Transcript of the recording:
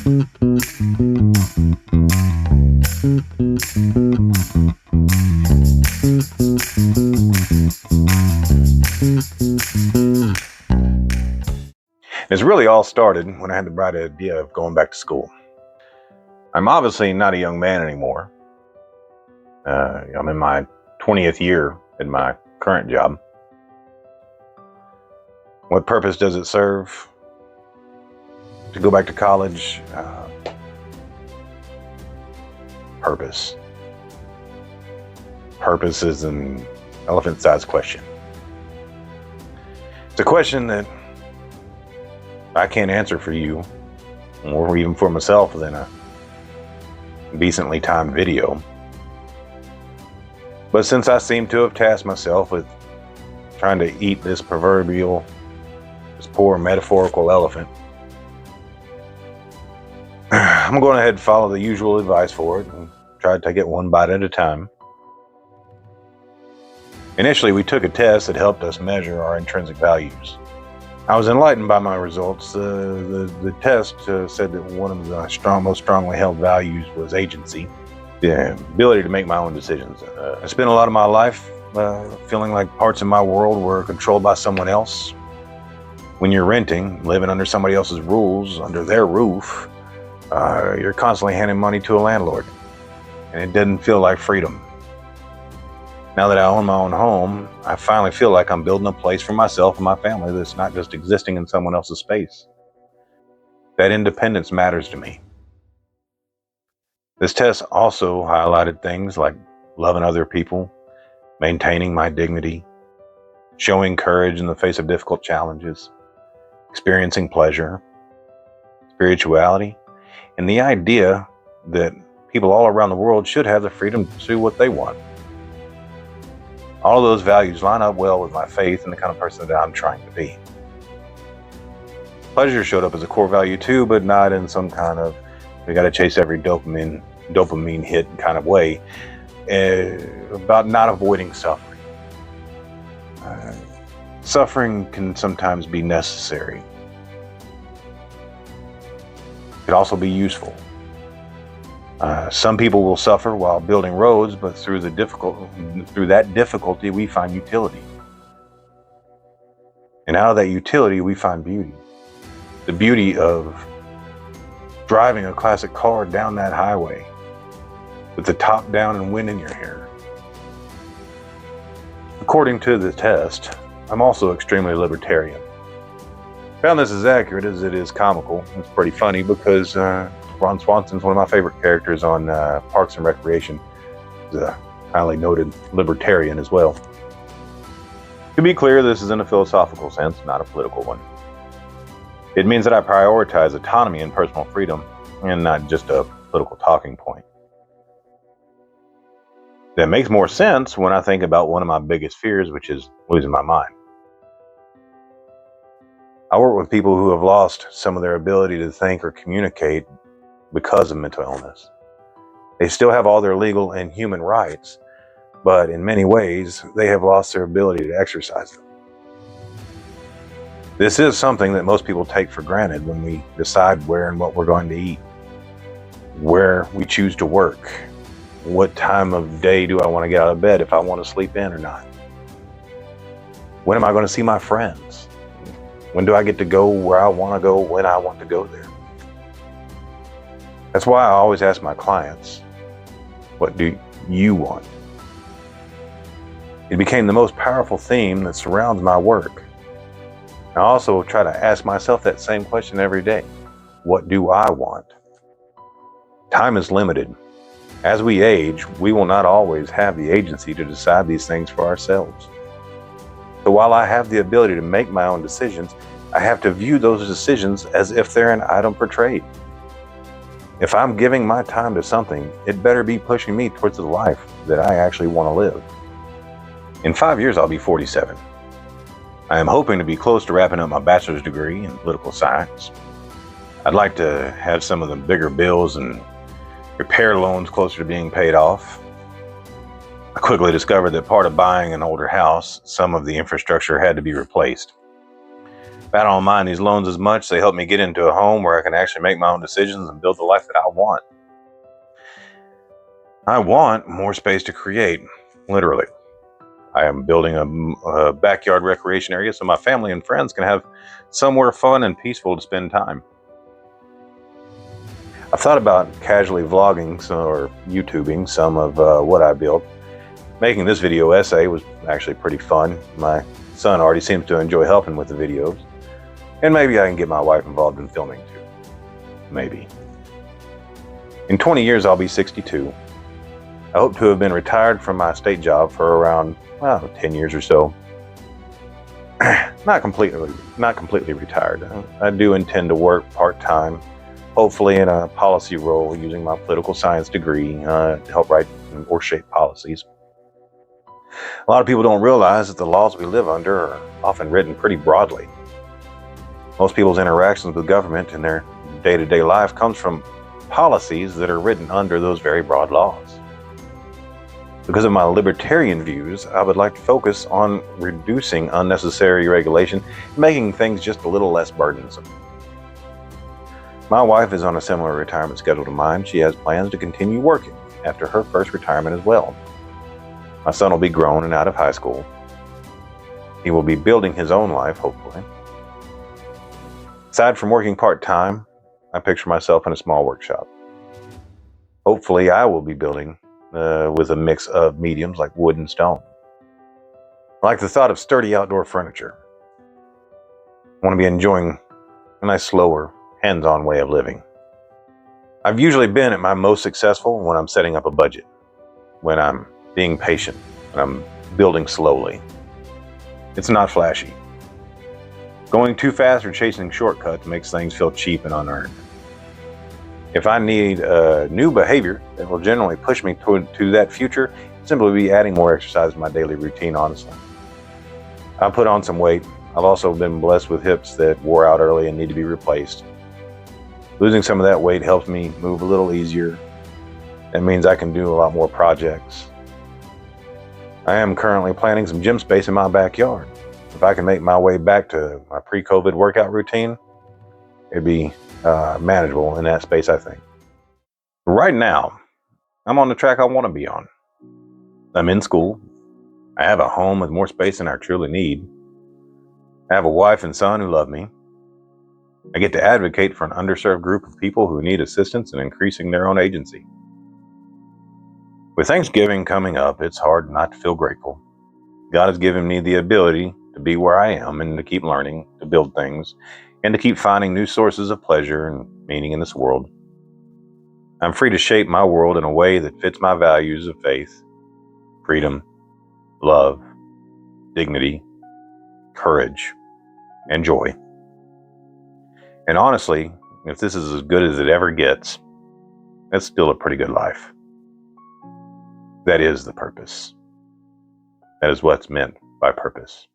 It's really all started when I had the bright idea of going back to school. I'm obviously not a young man anymore. I'm in my 20th year in my current job. What purpose does it serve to go back to college? Purpose. Purpose is an elephant-sized question. It's a question that I can't answer for you, or even for myself within a decently timed video. But since I seem to have tasked myself with trying to eat this poor metaphorical elephant, I'm going ahead and follow the usual advice for it and try to take it one bite at a time. Initially, we took a test that helped us measure our intrinsic values. I was enlightened by my results. The test said that one of the most strongly held values was agency, the ability to make my own decisions. I spent a lot of my life feeling like parts of my world were controlled by someone else. When you're renting, living under somebody else's rules, under their roof, you're constantly handing money to a landlord, and it doesn't feel like freedom. Now that I own my own home, I finally feel like I'm building a place for myself and my family that's not just existing in someone else's space. That independence matters to me. This test also highlighted things like loving other people, maintaining my dignity, showing courage in the face of difficult challenges, experiencing pleasure, spirituality, and the idea that people all around the world should have the freedom to pursue what they want. All of those values line up well with my faith and the kind of person that I'm trying to be. Pleasure showed up as a core value too, but not in some kind of, we got to chase every dopamine hit kind of way, about not avoiding suffering. Suffering can sometimes be necessary. It can also be useful. Some people will suffer while building roads, but through that difficulty, we find utility. And out of that utility, we find beauty. The beauty of driving a classic car down that highway with the top down and wind in your hair. According to the test, I'm also extremely libertarian. I found this as accurate as it is comical. It's pretty funny because Ron Swanson's one of my favorite characters on Parks and Recreation. He's a highly noted libertarian as well. To be clear, this is in a philosophical sense, not a political one. It means that I prioritize autonomy and personal freedom, and not just a political talking point. That makes more sense when I think about one of my biggest fears, which is losing my mind. I work with people who have lost some of their ability to think or communicate because of mental illness. They still have all their legal and human rights, but in many ways, they have lost their ability to exercise them. This is something that most people take for granted when we decide where and what we're going to eat, where we choose to work, what time of day do I want to get out of bed, if I want to sleep in or not. When am I going to see my friends? When do I get to go where I want to go, when I want to go there? That's why I always ask my clients, what do you want? It became the most powerful theme that surrounds my work. I also try to ask myself that same question every day. What do I want? Time is limited. As we age, we will not always have the agency to decide these things for ourselves. So while I have the ability to make my own decisions, I have to view those decisions as if they're an item for trade. If I'm giving my time to something, it better be pushing me towards the life that I actually want to live. In 5 years, I'll be 47. I am hoping to be close to wrapping up my bachelor's degree in political science. I'd like to have some of the bigger bills and repair loans closer to being paid off. I quickly discovered that part of buying an older house, some of the infrastructure had to be replaced. I don't mind these loans as much. They help me get into a home where I can actually make my own decisions and build the life that I want. I want more space to create, literally. I am building a backyard recreation area so my family and friends can have somewhere fun and peaceful to spend time. I've thought about casually vlogging or YouTubing some of what I built. Making this video essay was actually pretty fun. My son already seems to enjoy helping with the videos. And maybe I can get my wife involved in filming too. Maybe. In 20 years, I'll be 62. I hope to have been retired from my state job for around, 10 years or so. Not completely retired. I do intend to work part-time, hopefully in a policy role using my political science degree to help write or shape policies. A lot of people don't realize that the laws we live under are often written pretty broadly. Most people's interactions with government in their day-to-day life comes from policies that are written under those very broad laws. Because of my libertarian views, I would like to focus on reducing unnecessary regulation and making things just a little less burdensome. My wife is on a similar retirement schedule to mine. She has plans to continue working after her first retirement as well. My son will be grown and out of high school. He will be building his own life, hopefully. Aside from working part-time, I picture myself in a small workshop. Hopefully, I will be building with a mix of mediums like wood and stone. I like the thought of sturdy outdoor furniture. I want to be enjoying a nice, slower, hands-on way of living. I've usually been at my most successful when I'm setting up a budget, when I'm being patient, when I'm building slowly. It's not flashy. Going too fast or chasing shortcuts makes things feel cheap and unearned. If I need a new behavior that will generally push me to that future, it'd simply be adding more exercise to my daily routine, honestly. I put on some weight. I've also been blessed with hips that wore out early and need to be replaced. Losing some of that weight helps me move a little easier. That means I can do a lot more projects. I am currently planning some gym space in my backyard. If I can make my way back to my pre-COVID workout routine, it'd be manageable in that space, I think. Right now, I'm on the track I want to be on. I'm in school. I have a home with more space than I truly need. I have a wife and son who love me. I get to advocate for an underserved group of people who need assistance in increasing their own agency. With Thanksgiving coming up, it's hard not to feel grateful. God has given me the ability to be where I am and to keep learning, to build things, and to keep finding new sources of pleasure and meaning in this world. I'm free to shape my world in a way that fits my values of faith, freedom, love, dignity, courage, and joy. And honestly, if this is as good as it ever gets, that's still a pretty good life. That is the purpose. That is what's meant by purpose.